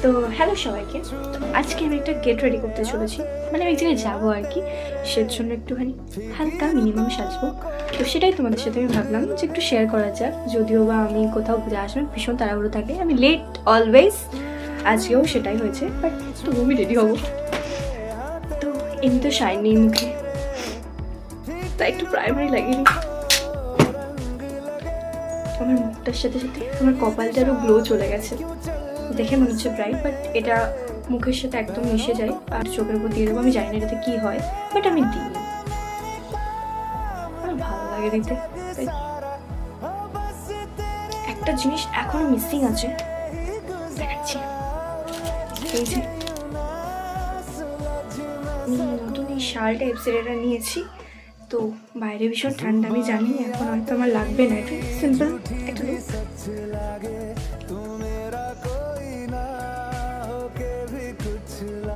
তো হ্যালো সবাইকে। তো আজকে আমি একটা গেট রেডি করতে চলেছি, মানে আমি এক জায়গায় যাবো আর কি, সের জন্য একটুখানি হালকা মিনিমাম সাজবো। তো সেটাই তোমাদের সাথে আমি ভাবলাম যে একটু শেয়ার করা যাক, যদিও বা আমি কোথাও ঘুরে আসবে ভীষণ তাড়াহুড়ো থাকে, আমি লেট অলওয়েজ, আজকেও সেটাই হয়েছে, বাট তবু আমি রেডি হবো। তো এমনি তো শাইন নেই মুখে, তাই একটু প্রাইমারি লাগিয়ে নিই। আমার মুখটার সাথে সাথে আমার কপালটারও গ্লো চলে গেছে, দেখে মনে হচ্ছে ব্রাইট, বাট এটা মুখের সাথে একদম মিশে যায়। আর চোখের উপর দিয়ে দেবো, আমি জানি না এটাতে কী হয়, বাট আমি দিই, আমার ভালো লাগে দিতে। তাই একটা জিনিস এখনো মিসিং আছে, দেখাচ্ছি। এই যে আমি নতুন এই শার্ট এপসেটা নিয়েছি, তো বাইরে ভীষণ ঠান্ডা, আমি জানি এখন হয়তো আমার লাগবে না, এটা সিম্পল একটা